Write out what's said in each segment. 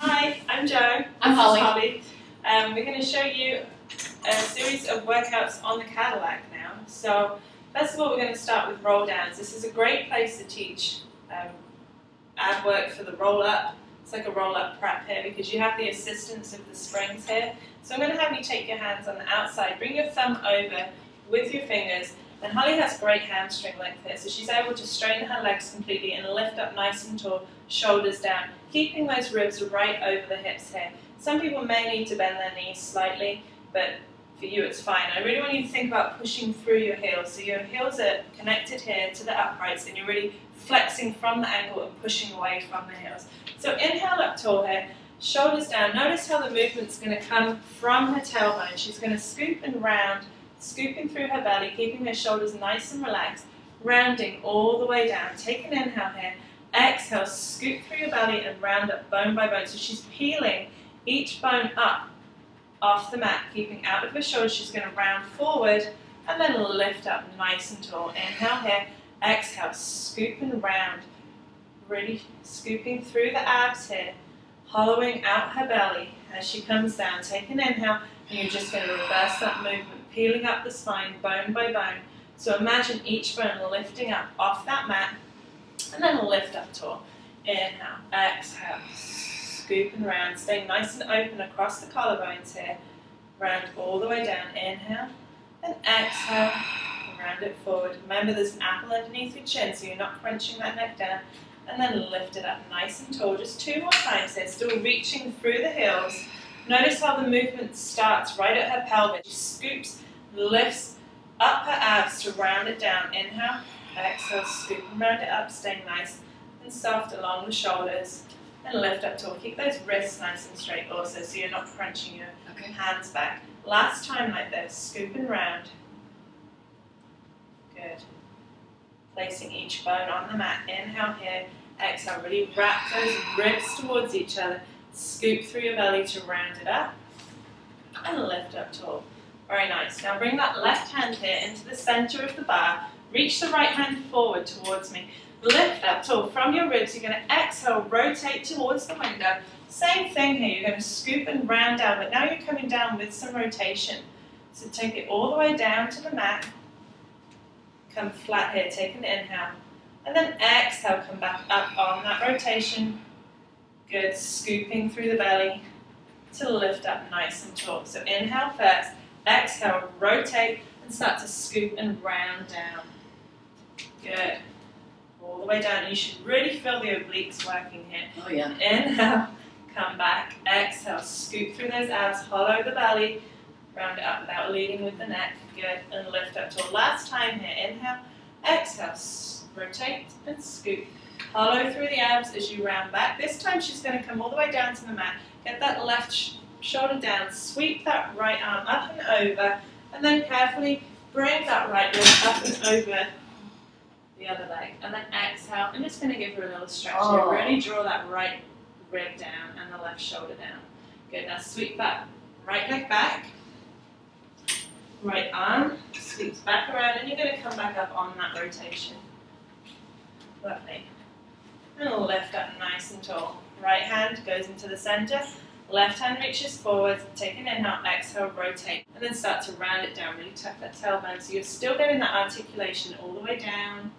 Hi, I'm Jo. I'm Holly. Holly. We're going to show you a series of workouts on the Cadillac now. So first of all, we're going to start with roll downs. This is a great place to teach ab work for the roll up. It's like a roll up prep here because you have the assistance of the springs here. So I'm going to have you take your hands on the outside, bring your thumb over with your fingers. And Holly has great hamstring length here, so she's able to straighten her legs completely and lift up nice and tall, shoulders down, keeping those ribs right over the hips here. Some people may need to bend their knees slightly, but for you it's fine. I really want you to think about pushing through your heels. So your heels are connected here to the uprights and you're really flexing from the ankle and pushing away from the heels. So inhale up tall here, shoulders down. Notice how the movement's going to come from her tailbone. She's going to scoop and round, scooping through her belly, keeping her shoulders nice and relaxed, rounding all the way down. Take an inhale here. Exhale, scoop through your belly and round up bone by bone. So she's peeling each bone up off the mat, keeping out of her shoulders. She's going to round forward and then lift up nice and tall. Inhale here. Exhale, scoop and round. Really scooping through the abs here, hollowing out her belly as she comes down. Take an inhale and you're just going to reverse that movement, peeling up the spine bone by bone. So imagine each bone lifting up off that mat and then lift up tall. Inhale, exhale, scoop and round. Stay nice and open across the collarbones here. Round all the way down. Inhale and exhale. Round it forward. Remember there's an apple underneath your chin so you're not crunching that neck down. And then lift it up nice and tall. Just 2 more times here. Still reaching through the heels. Notice how the movement starts right at her pelvis. She scoops, lifts up her abs to round it down. Inhale, exhale, scoop and round it up. Staying nice and soft along the shoulders. And lift up tall. Keep those wrists nice and straight also so you're not crunching your hands back. Last time like this. Scoop and round. Good. Placing each bone on the mat. Inhale here. Exhale. Really wrap those ribs towards each other. Scoop through your belly to round it up. And lift up tall. Very nice. Now bring that left hand here into the center of the bar. Reach the right hand forward towards me. Lift up tall from your ribs. You're going to exhale, rotate towards the window. Same thing here. You're going to scoop and round down, but now you're coming down with some rotation. So take it all the way down to the mat. Come flat here. Take an inhale. And then exhale, come back up on that rotation. Good. Scooping through the belly to lift up nice and tall. So inhale first. Exhale, rotate, and start to scoop and round down. Good. All the way down. You should really feel the obliques working here. Oh yeah. Inhale, come back. Exhale, scoop through those abs, hollow the belly, round it up without leading with the neck. Good. And lift up tall. Last time here. Inhale, exhale, rotate and scoop. Hollow through the abs as you round back. This time she's going to come all the way down to the mat. Get that left shoulder down. Sweep that right arm up and over. And then carefully bring that right leg up and over the other leg. And then exhale. I'm just going to give her a little stretch here. Really draw that right rib down and the left shoulder down. Good. Now sweep that right leg back. Right arm sweeps back around and you're going to come back up on that rotation. Lovely. And lift up nice and tall. Right hand goes into the center. Left hand reaches forward. Take an inhale, exhale, rotate. And then start to round it down. Really tuck that tailbone. So you're still getting that articulation all the way down.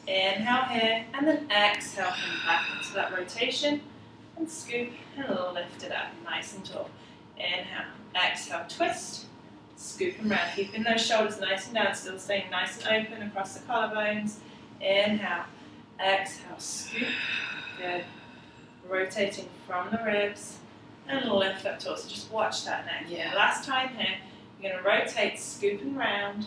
Inhale here. And then exhale, come back into that rotation. And scoop and lift it up nice and tall. Inhale, exhale, twist. Scoop and round. Keeping those shoulders nice and down. Still staying nice and open across the collarbones. Inhale. Exhale, scoop. Good. Rotating from the ribs and lift up tall. So just watch that neck. Yeah. Last time here, you're going to rotate, scoop and round.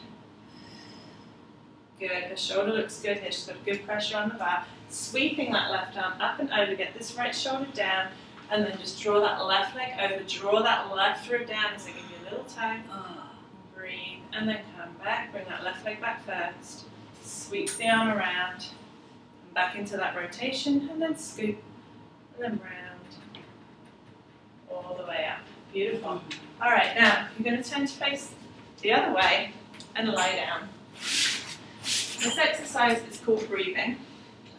Good. Her shoulder looks good here. She's got good pressure on the bar. Sweeping that left arm up and over. Get this right shoulder down and then just draw that left leg over. Draw that left rib down as I give you a little time. Breathe and then come back. Bring that left leg back first. Sweep the arm around. Back into that rotation and then scoop and then round all the way up. Beautiful. All right, now you're going to turn to face the other way and lie down. This exercise is called breathing.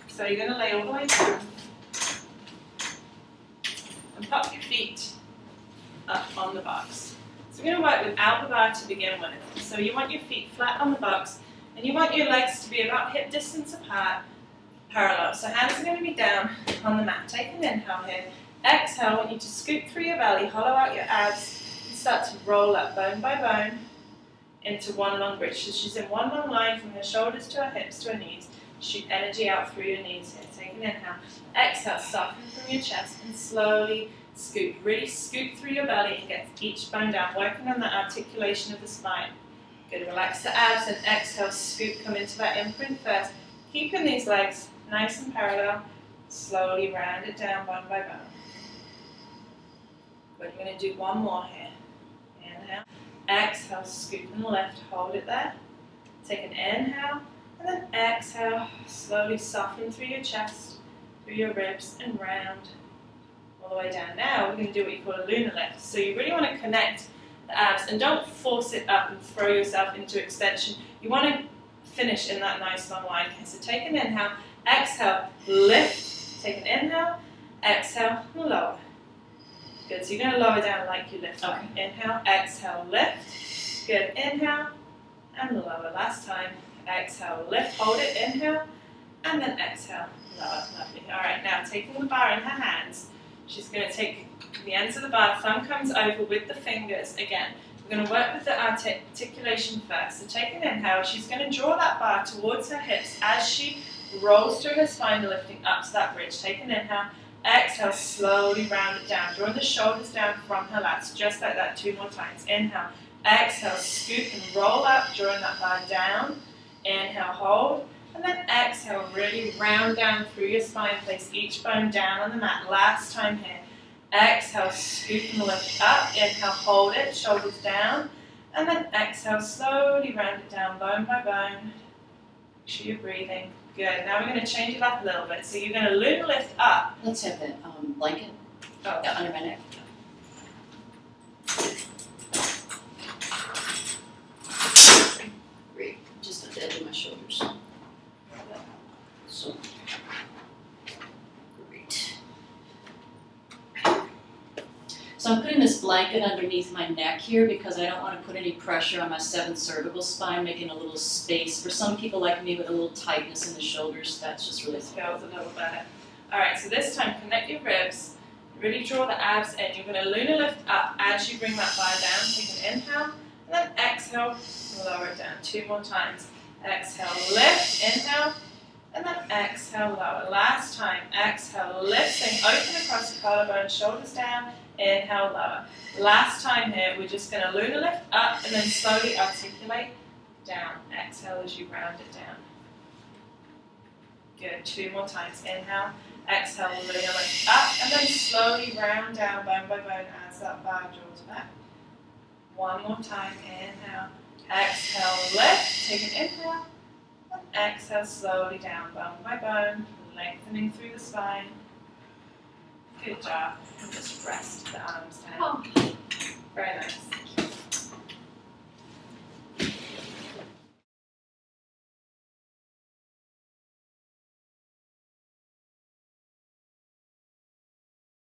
So you're going to lay all the way down and pop your feet up on the box. So we're going to work without the bar to begin with. So you want your feet flat on the box, and you want your legs to be about hip distance apart, parallel. So hands are going to be down on the mat. Take an inhale here. Exhale, I want you to scoop through your belly, hollow out your abs, and start to roll up bone by bone into one long bridge. So she's in one long line from her shoulders to her hips to her knees. Shoot energy out through your knees here. Take an inhale. Exhale, soften from your chest and slowly scoop. Really scoop through your belly and get each bone down, working on the articulation of the spine. Good, relax the abs and exhale, scoop, come into that imprint first. Keeping these legs nice and parallel, slowly round it down bone by bone. Good, you're going to do one more here. Inhale, exhale, scoop and lift, hold it there. Take an inhale, and then exhale, slowly soften through your chest, through your ribs, and round all the way down. Now we're going to do what you call a lunar lift. So you really want to connect the abs and don't force it up and throw yourself into extension. You want to finish in that nice long line here. So take an inhale, exhale, lift, take an inhale, exhale, and lower. Good, so you're going to lower down like you lift. Okay. Inhale, exhale, lift. Good, inhale, and lower. Last time. Exhale, lift, hold it, inhale, and then exhale, lower. Lovely. All right, now taking the bar in her hands, she's going to take the ends of the bar, thumb comes over with the fingers. Again, we're going to work with the articulation first. So take an inhale, she's going to draw that bar towards her hips as she rolls through her spine, lifting up to that bridge. Take an inhale, exhale, slowly round it down, drawing the shoulders down from her lats, just like that 2 more times. Inhale, exhale, scoop and roll up, drawing that bar down. Inhale, hold, and then exhale, really round down through your spine, place each bone down on the mat. Last time here. Exhale, scoop and lift up. Inhale, hold it, shoulders down, and then exhale, slowly round it down bone by bone. Make sure you're breathing. Good. Now we're going to change it up a little bit. So you're going to lunar lift up. Let's have that blanket under my neck. Great. Just at the edge of my shoulders. So, great. So I'm putting this blanket underneath my neck here because I don't want to put any pressure on my 7th cervical spine, making a little space. For some people like me with a little tightness in the shoulders, that's just really feels a little better. All right, so this time connect your ribs, really draw the abs in. You're going to lunar lift up as you bring that bar down. Take an inhale, and then exhale, lower it down 2 more times. Exhale, lift, inhale, and then exhale, lower. Last time, exhale, lift, staying open across the collarbone, shoulders down, inhale, lower. Last time here, we're just going to lunar lift up and then slowly articulate down. Exhale as you round it down. Good, 2 more times. Inhale, exhale, lunar lift up, and then slowly round down bone by bone as that bar draws back. 1 more time. Inhale, exhale, lift. Take an inhale, and exhale slowly down bone by bone, lengthening through the spine. Good job. And just rest the arms down.